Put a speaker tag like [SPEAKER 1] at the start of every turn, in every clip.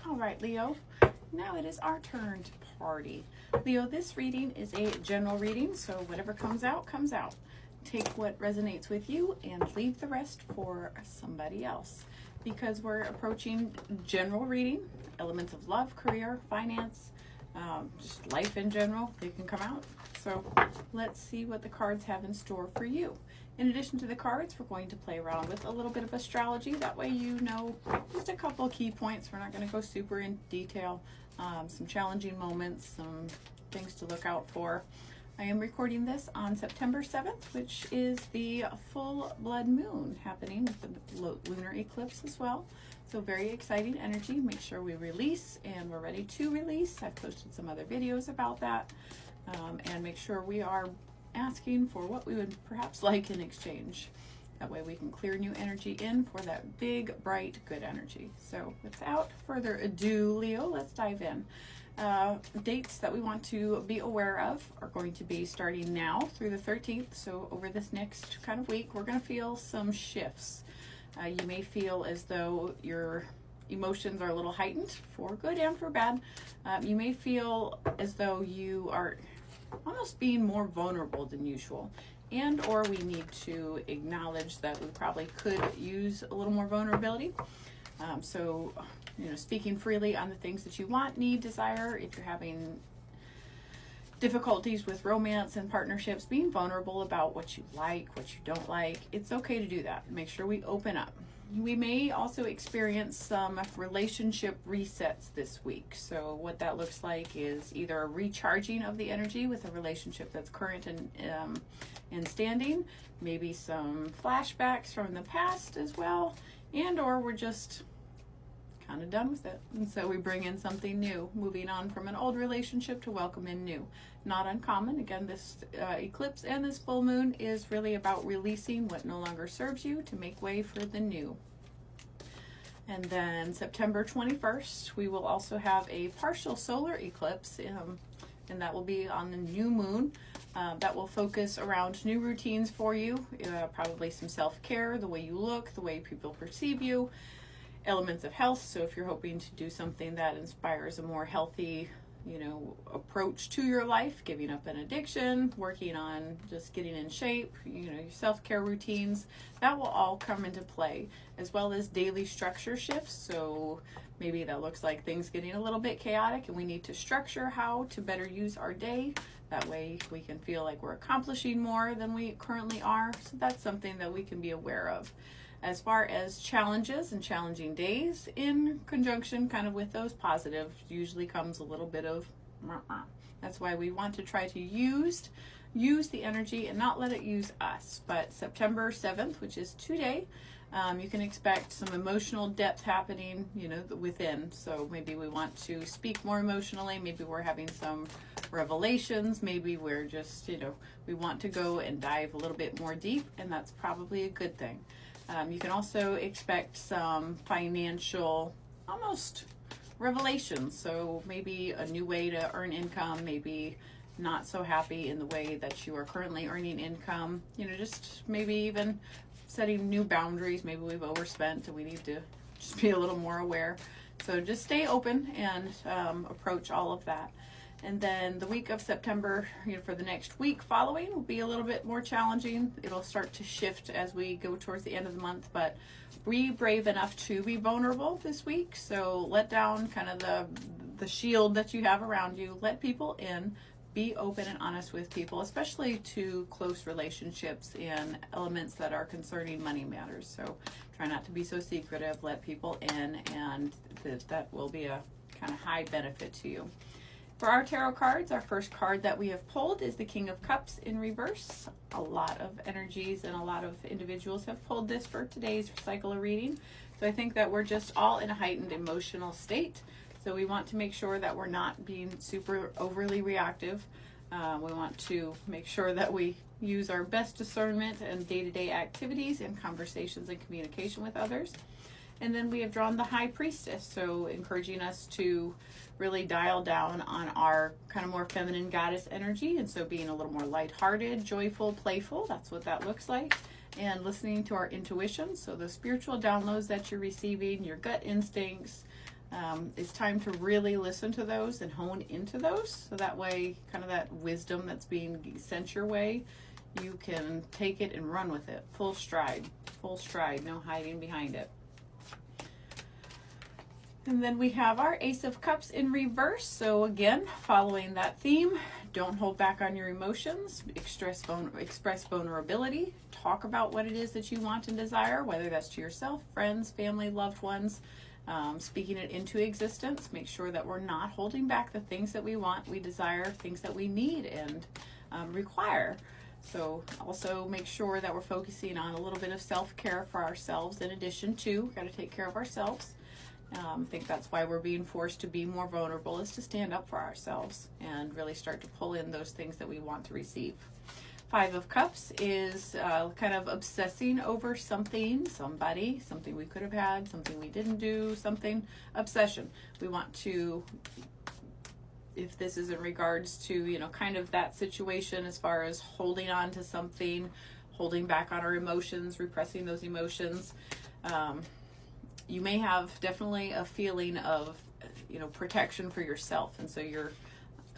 [SPEAKER 1] All right, Leo, now it is our turn to party. Leo, this reading is a general reading, so whatever comes out, comes out. Take what resonates with you and leave the rest for somebody else, because we're approaching general reading, elements of love, career, finance, just life in general. They can come out. So let's see what the cards have in store for you. In addition to the cards, we're going to play around with a little bit of astrology. That way you know just a couple of key points. We're not going to go super in detail. Some challenging moments, some things to look out for. I am recording this on September 7th, which is the full blood moon happening with the lunar eclipse as well. So very exciting energy. Make sure we release, and we're ready to release. I've posted some other videos about that. And make sure we are asking for what we would perhaps like in exchange. That way we can clear new energy in for that big, bright, good energy. So without further ado, Leo, let's dive in. Dates that we want to be aware of are going to be starting now through the 13th. So over this next kind of week, we're going to feel some shifts. You may feel as though your emotions are a little heightened, for good and for bad. You may feel as though you are almost being more vulnerable than usual, and or we need to acknowledge that we probably could use a little more vulnerability. So, speaking freely on the things that you want, need, desire. If you're having difficulties with romance and partnerships, being vulnerable about what you like, what you don't like, it's okay to do that. Make sure we open up. We may also experience some relationship resets this week. So what that looks like is either a recharging of the energy with a relationship that's current and standing, maybe some flashbacks from the past as well, and or we're just kind of done with it. And so we bring in something new, moving on from an old relationship to welcome in new. Not uncommon. Again, this eclipse and this full moon is really about releasing what no longer serves you to make way for the new. And then September 21st, we will also have a partial solar eclipse, and that will be on the new moon. That will focus around new routines for you, probably some self-care, the way you look, the way people perceive you, elements of health. So if you're hoping to do something that inspires a more healthy, approach to your life, giving up an addiction, working on just getting in shape, your self-care routines, that will all come into play, as well as daily structure shifts. So maybe that looks like things getting a little bit chaotic and we need to structure how to better use our day. That way we can feel like we're accomplishing more than we currently are. So that's something that we can be aware of. As far as challenges and challenging days, in conjunction kind of with those positives, usually comes a little bit of that's why we want to try to use the energy and not let it use us. But September 7th, which is today, you can expect some emotional depth happening, within. So maybe we want to speak more emotionally. Maybe we're having some revelations. Maybe we're just, we want to go and dive a little bit more deep, and that's probably a good thing. You can also expect some financial, almost revelations. So maybe a new way to earn income, maybe not so happy in the way that you are currently earning income, just maybe even setting new boundaries. Maybe we've overspent and we need to just be a little more aware. So just stay open and approach all of that. And then the week of September, for the next week following, will be a little bit more challenging. It'll start to shift as we go towards the end of the month, but be brave enough to be vulnerable this week. So let down kind of the shield that you have around you. Let people in. Be open and honest with people, especially to close relationships and elements that are concerning money matters. So try not to be so secretive. Let people in, and that will be a kind of high benefit to you. For our tarot cards, our first card that we have pulled is the King of Cups in reverse. A lot of energies and a lot of individuals have pulled this for today's cycle of reading. So I think that we're just all in a heightened emotional state. So we want to make sure that we're not being super overly reactive. We want to make sure that we use our best discernment and day-to-day activities and conversations and communication with others. And then we have drawn the High Priestess, so encouraging us to really dial down on our kind of more feminine goddess energy. And so being a little more lighthearted, joyful, playful, that's what that looks like. And listening to our intuition, so the spiritual downloads that you're receiving, your gut instincts, It's time to really listen to those and hone into those. So that way, kind of that wisdom that's being sent your way, you can take it and run with it. Full stride, no hiding behind it. And then we have our Ace of Cups in reverse. So again, following that theme, don't hold back on your emotions, express vulnerability, talk about what it is that you want and desire, whether that's to yourself, friends, family, loved ones, speaking it into existence. Make sure that we're not holding back the things that we want, we desire, things that we need and require. So also make sure that we're focusing on a little bit of self-care for ourselves in addition to, we've got to take care of ourselves. I think that's why we're being forced to be more vulnerable, is to stand up for ourselves and really start to pull in those things that we want to receive. Five of Cups is kind of obsessing over something, somebody, something we could have had, something we didn't do, something, obsession. We want to, if this is in regards to, you know, kind of that situation as far as holding on to something, holding back on our emotions, repressing those emotions. You may have definitely a feeling of, you know, protection for yourself. And so you're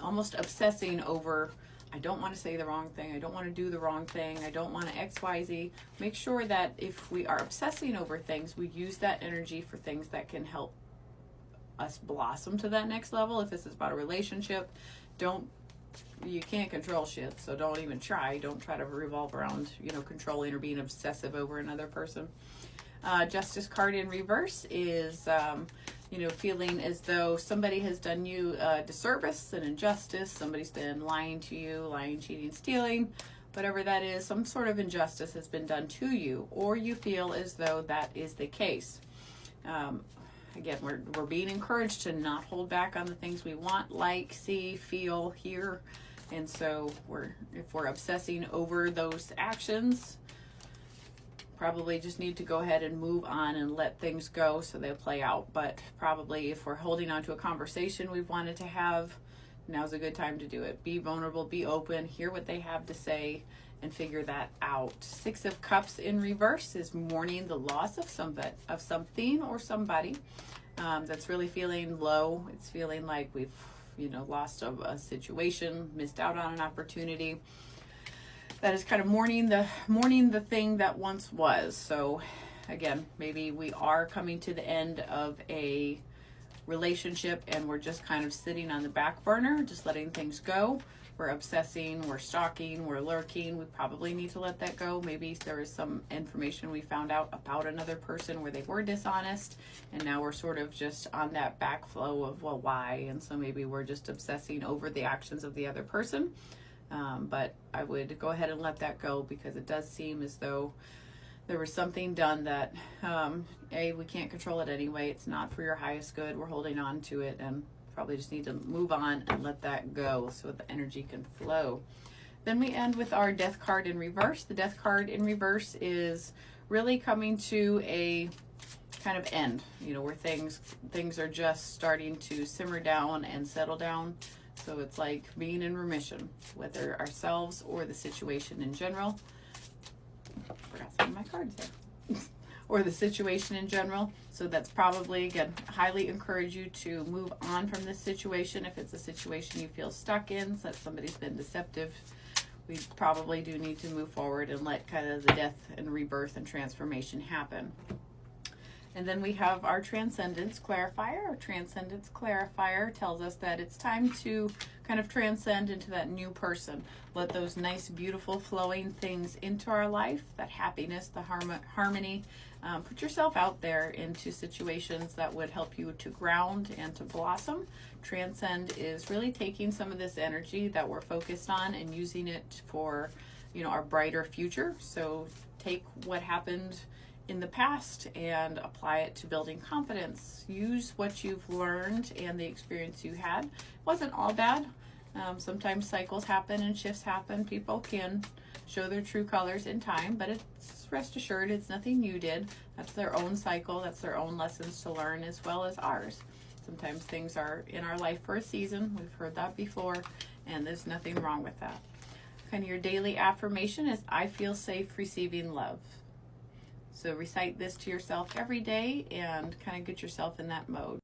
[SPEAKER 1] almost obsessing over, I don't want to say the wrong thing. I don't want to do the wrong thing. I don't want to X, Y, Z. Make sure that if we are obsessing over things, we use that energy for things that can help us blossom to that next level. If this is about a relationship, you can't control shit. So don't even try. Don't try to revolve around, you know, controlling or being obsessive over another person. Justice card in reverse is, you know, feeling as though somebody has done you a disservice, an injustice, somebody's been lying to you, lying, cheating, stealing, whatever that is, some sort of injustice has been done to you, or you feel as though that is the case. Again, we're being encouraged to not hold back on the things we want, like, see, feel, hear, and so if we're obsessing over those actions, probably just need to go ahead and move on and let things go so they'll play out. But probably if we're holding on to a conversation we've wanted to have, now's a good time to do it. Be vulnerable, be open, hear what they have to say, and figure that out. Six of Cups in reverse is mourning the loss of something or somebody that's really feeling low. It's feeling like we've, you know, lost a situation, missed out on an opportunity. That is kind of mourning the thing that once was. So again, maybe we are coming to the end of a relationship and we're just kind of sitting on the back burner, just letting things go. We're obsessing, we're stalking, we're lurking. We probably need to let that go. Maybe there is some information we found out about another person where they were dishonest, and now we're sort of just on that backflow of, well, why? And so maybe we're just obsessing over the actions of the other person. But I would go ahead and let that go, because it does seem as though there was something done that, we can't control it anyway. It's not for your highest good. We're holding on to it and probably just need to move on and let that go so the energy can flow. Then we end with our Death card in reverse. The Death card in reverse is really coming to a kind of end, you know, where things are just starting to simmer down and settle down. So it's like being in remission, whether ourselves or the situation in general. Forgot some of my cards there. Or the situation in general. So that's probably, again, highly encourage you to move on from this situation. If it's a situation you feel stuck in, so that somebody's been deceptive, we probably do need to move forward and let kind of the death and rebirth and transformation happen. And then we have our Transcendence Clarifier. Our Transcendence Clarifier tells us that it's time to kind of transcend into that new person. Let those nice, beautiful, flowing things into our life, that happiness, the harmony. Put yourself out there into situations that would help you to ground and to blossom. Transcend is really taking some of this energy that we're focused on and using it for, you know, our brighter future. So take what happened in the past and apply it to building confidence. Use what you've learned and the experience you had. It wasn't all bad. Sometimes cycles happen and shifts happen. People can show their true colors in time, but it's, rest assured, it's nothing you did. That's their own cycle. That's their own lessons to learn as well as ours. Sometimes things are in our life for a season. We've heard that before, and there's nothing wrong with that. Kind of your daily affirmation is, I feel safe receiving love. So recite this to yourself every day and kind of get yourself in that mode.